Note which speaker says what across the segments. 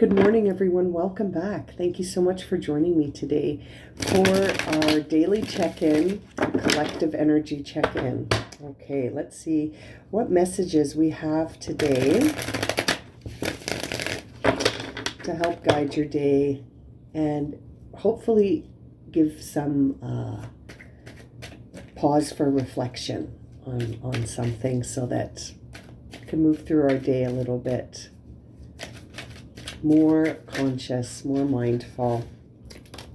Speaker 1: Good morning, everyone. Welcome back. Thank you so much for joining me today for our daily check-in, collective energy check-in. Okay, let's see what messages we have today to help guide your day and hopefully give some pause for reflection on something so that we can move through our day a little bit more conscious, more mindful.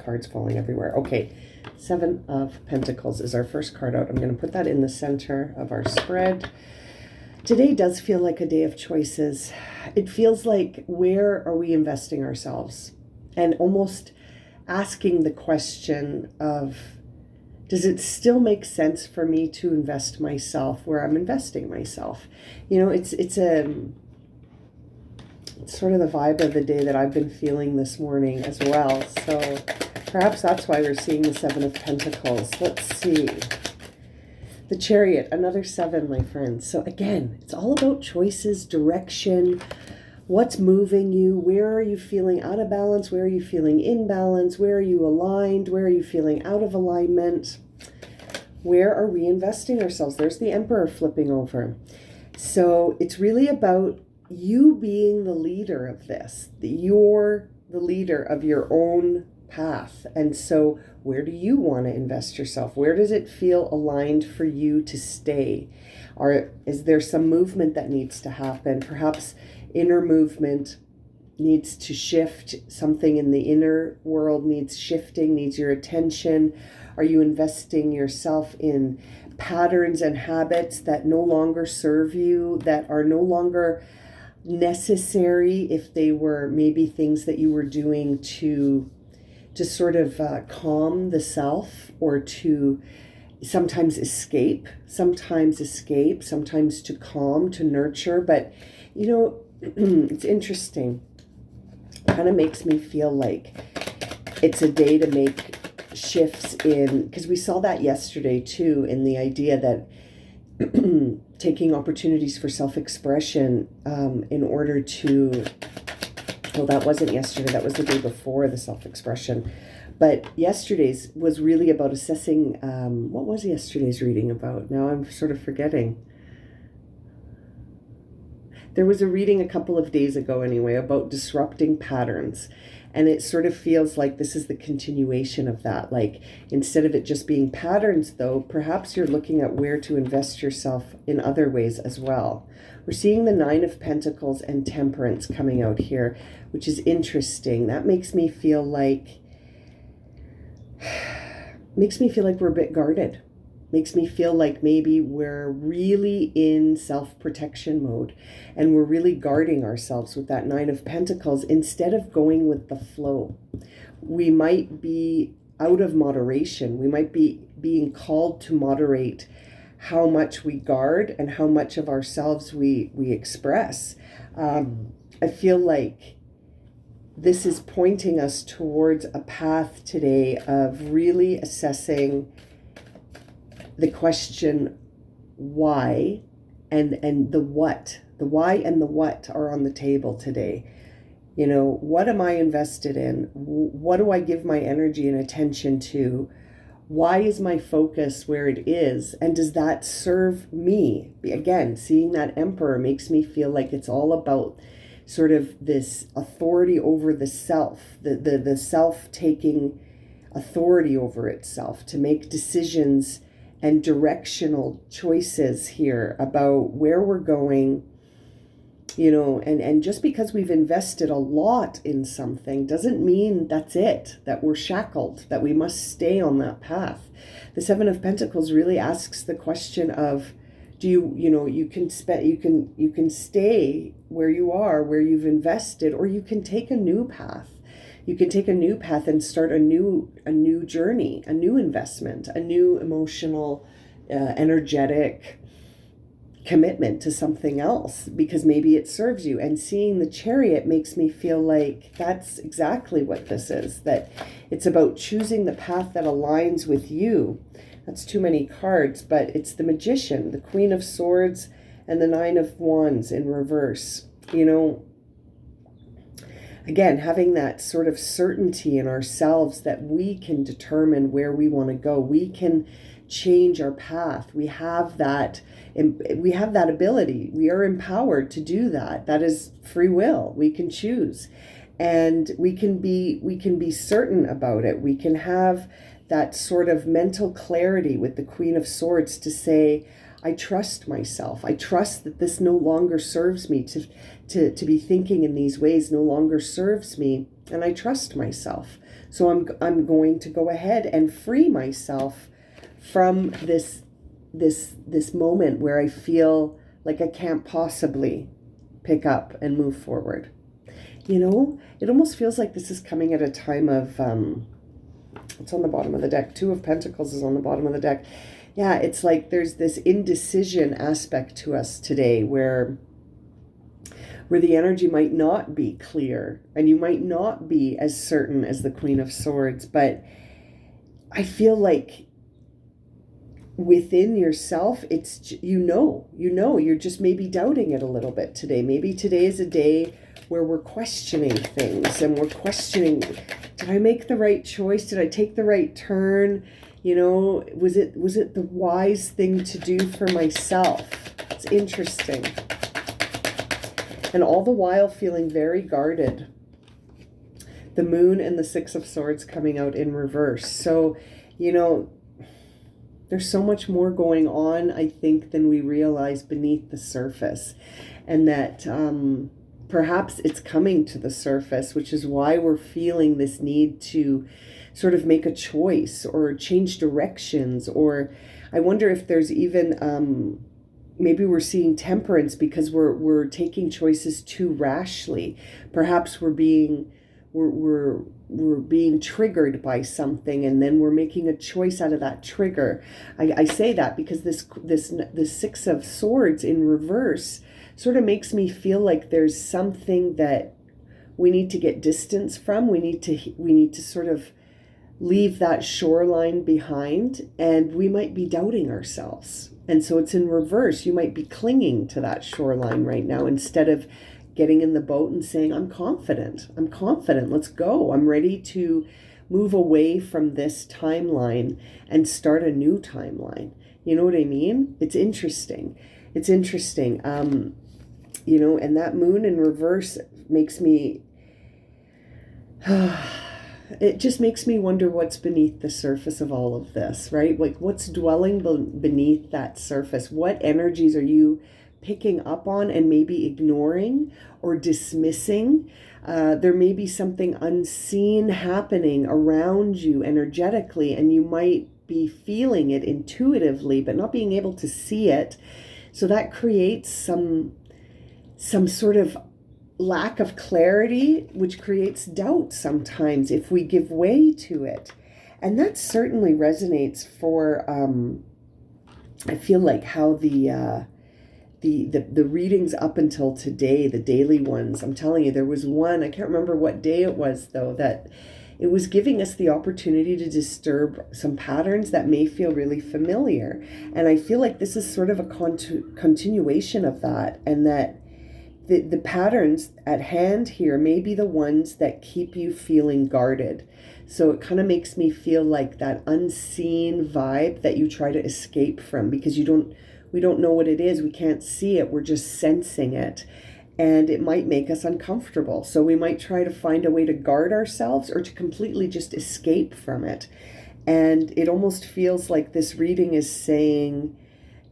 Speaker 1: Cards falling everywhere. Okay, Seven of Pentacles is our first card out. I'm going to put that in the center of our spread. Today does feel like a day of choices. It feels like, where are we investing ourselves? And almost asking the question of, does it still make sense for me to invest myself where I'm investing myself? You know, it's sort of the vibe of the day that I've been feeling this morning as well. So perhaps that's why we're seeing the Seven of Pentacles. Let's see. The Chariot, another seven, my friends. So again, it's all about choices, direction, what's moving you, where are you feeling out of balance, where are you feeling in balance, where are you aligned, where are you feeling out of alignment, where are we investing ourselves? There's the Emperor flipping over. So it's really about you being the leader of this. You're the leader of your own path. And so where do you want to invest yourself? Where does it feel aligned for you to stay? Or is there some movement that needs to happen? Perhaps inner movement needs to shift. Something in the inner world needs shifting, needs your attention. Are you investing yourself in patterns and habits that no longer serve you, that are no longer necessary if they were maybe things that you were doing to sort of calm the self, or to sometimes escape, sometimes to calm, to nurture? But you know, it's interesting. It kind of makes me feel like it's a day to make shifts in, because we saw that yesterday too, in the idea that taking opportunities for self-expression in order to, well, that wasn't yesterday, that was the day before the self-expression. But yesterday's was really about assessing, what was yesterday's reading about? Now I'm sort of forgetting. There was a reading a couple of days ago anyway about disrupting patterns. And it sort of feels like this is the continuation of that. Like, instead of it just being patterns, though, perhaps you're looking at where to invest yourself in other ways as well. We're seeing the Nine of Pentacles and Temperance coming out here, which is interesting. That makes me feel like we're a bit guarded. Makes me feel like maybe we're really in self-protection mode and we're really guarding ourselves with that Nine of Pentacles instead of going with the flow. We might be out of moderation. We might be being called to moderate how much we guard and how much of ourselves we express. I feel like this is pointing us towards a path today of really assessing the question why and the what. The why and the what are on the table today. You know, what am I invested in? What do I give my energy and attention to? Why is my focus where it is? And does that serve me? Again, seeing that Emperor makes me feel like it's all about sort of this authority over the self, the self taking authority over itself to make decisions and directional choices here about where we're going, you know, and just because we've invested a lot in something doesn't mean that's it, that we're shackled, that we must stay on that path. The Seven of Pentacles really asks the question of, do you can stay where you are, where you've invested, or you can take a new path. You can take a new path and start a new journey, a new investment, a new emotional, energetic commitment to something else, because maybe it serves you. And seeing the Chariot makes me feel like that's exactly what this is, that it's about choosing the path that aligns with you. That's too many cards, but it's the Magician, the Queen of Swords, and the Nine of Wands in reverse. You know, again, having that sort of certainty in ourselves that we can determine where we want to go. We can change our path. We have that ability. We are empowered to do that. That is free will. We can choose. And we can be certain about it. We can have that sort of mental clarity with the Queen of Swords to say, I trust myself. I trust that this no longer serves me, to be thinking in these ways no longer serves me, and I trust myself. So I'm going to go ahead and free myself from this moment where I feel like I can't possibly pick up and move forward. You know, it almost feels like this is coming at a time of it's on the bottom of the deck. Two of Pentacles is on the bottom of the deck. Yeah, it's like there's this indecision aspect to us today where the energy might not be clear and you might not be as certain as the Queen of Swords, but I feel like within yourself, it's, you're just maybe doubting it a little bit today. Maybe today is a day where we're questioning things and we're questioning, did I make the right choice? Did I take the right turn? You know, was it the wise thing to do for myself? It's interesting. And all the while feeling very guarded. The Moon and the Six of Swords coming out in reverse. So, you know, there's so much more going on, I think, than we realize beneath the surface. And that perhaps it's coming to the surface, which is why we're feeling this need to sort of make a choice or change directions. Or I wonder if there's even maybe we're seeing temperance because we're taking choices too rashly. Perhaps we're being triggered by something, and then we're making a choice out of that trigger. I say that because this Six of Swords in reverse sort of makes me feel like there's something that we need to get distance from. We need to sort of leave that shoreline behind, and we might be doubting ourselves. And so it's in reverse. You might be clinging to that shoreline right now instead of getting in the boat and saying, I'm confident, let's go. I'm ready to move away from this timeline and start a new timeline. You know what I mean? It's interesting. You know, and that Moon in reverse makes me, it just makes me wonder what's beneath the surface of all of this, right? Like what's dwelling beneath that surface? What energies are you picking up on and maybe ignoring or dismissing? There may be something unseen happening around you energetically, and you might be feeling it intuitively, but not being able to see it. So that creates some sort of lack of clarity, which creates doubt sometimes if we give way to it. And that certainly resonates for, I feel like how the readings up until today, the daily ones, I'm telling you, there was one, I can't remember what day it was though, that it was giving us the opportunity to disturb some patterns that may feel really familiar. And I feel like this is sort of a continuation of that, and that the patterns at hand here may be the ones that keep you feeling guarded. So it kind of makes me feel like that unseen vibe that you try to escape from because we don't know what it is. We can't see it. We're just sensing it. And it might make us uncomfortable. So we might try to find a way to guard ourselves or to completely just escape from it. And it almost feels like this reading is saying,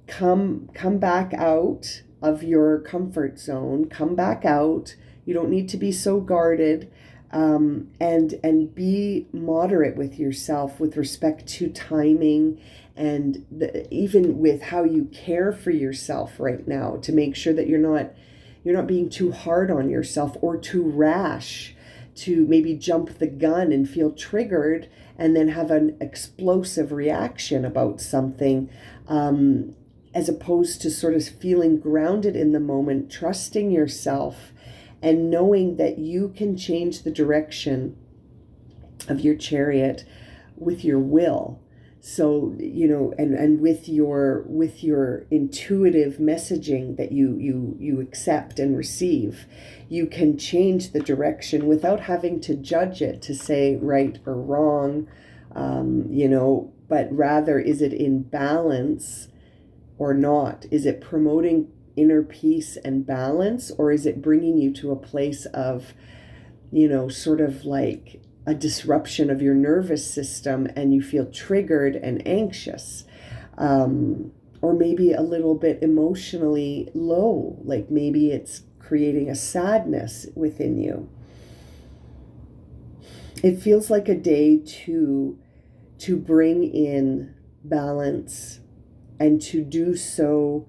Speaker 1: come back out of your comfort zone, come back out. You don't need to be so guarded, and be moderate with yourself with respect to timing and even with how you care for yourself right now, to make sure that you're not being too hard on yourself or too rash to maybe jump the gun and feel triggered and then have an explosive reaction about something, as opposed to sort of feeling grounded in the moment, trusting yourself and knowing that you can change the direction of your chariot with your will. So, and with your intuitive messaging that you accept and receive, you can change the direction without having to judge it to say right or wrong, but rather, is it in balance or not? Is it promoting inner peace and balance, or is it bringing you to a place of, sort of like a disruption of your nervous system, and you feel triggered and anxious, or maybe a little bit emotionally low, like maybe it's creating a sadness within you. It feels like a day to bring in balance, and to do so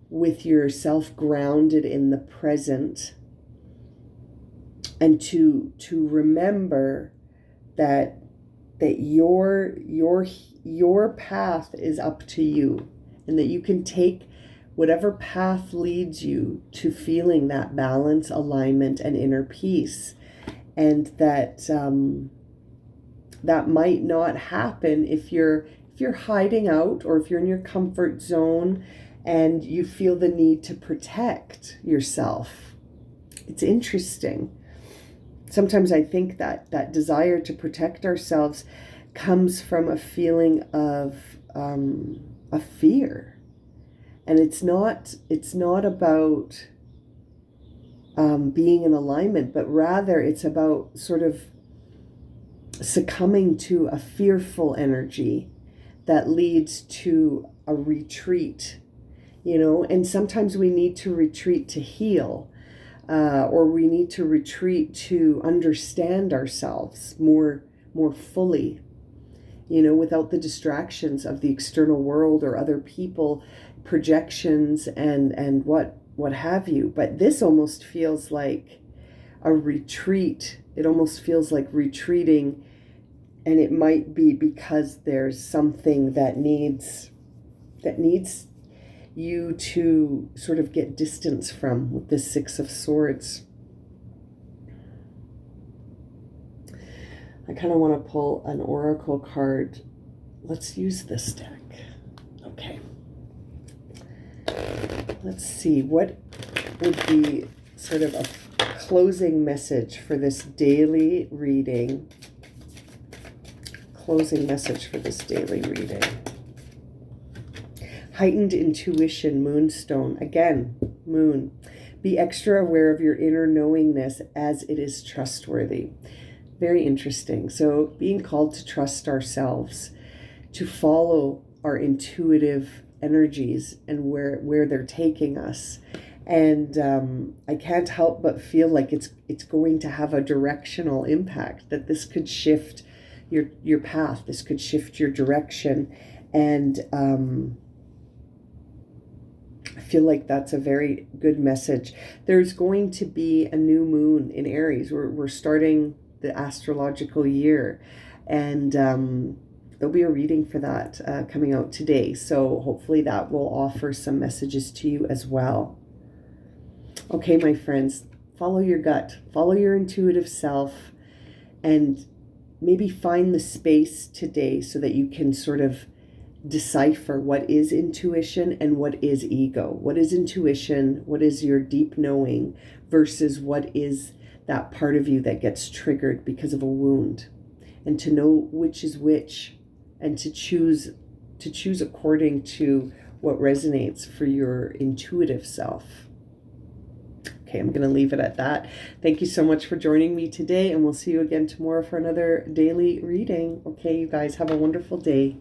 Speaker 1: with yourself grounded in the present, and to remember that your path is up to you, and that you can take whatever path leads you to feeling that balance, alignment, and inner peace. And that that might not happen if you're hiding out, or if you're in your comfort zone and you feel the need to protect yourself. It's interesting. Sometimes I think that desire to protect ourselves comes from a feeling of a fear, and it's not about being in alignment, but rather it's about sort of succumbing to a fearful energy that leads to a retreat, and sometimes we need to retreat to heal. Or we need to retreat to understand ourselves more fully, without the distractions of the external world or other people, projections and what have you. But this almost feels like a retreat. It almost feels like retreating, and it might be because there's something that needs you to sort of get distance from, with the Six of Swords. I kind of want to pull an oracle card. Let's use this deck. Okay. Let's see, what would be sort of a closing message for this daily reading? Closing message for this daily reading. Heightened intuition, moonstone. Again, moon. Be extra aware of your inner knowingness, as it is trustworthy. Very interesting. So being called to trust ourselves, to follow our intuitive energies and where they're taking us. And I can't help but feel like it's going to have a directional impact, that this could shift your path. This could shift your direction. And I feel like that's a very good message. There's going to be a new moon in Aries. We're starting the astrological year, and there'll be a reading for that coming out today. So hopefully that will offer some messages to you as well. Okay, my friends, follow your gut, follow your intuitive self, and maybe find the space today so that you can sort of decipher what is intuition and what is ego. What is intuition? What is your deep knowing versus what is that part of you that gets triggered because of a wound? And to know which is which, and to choose according to what resonates for your intuitive self. Okay, I'm going to leave it at that. Thank you so much for joining me today, and we'll see you again tomorrow for another daily reading. Okay, you guys have a wonderful day.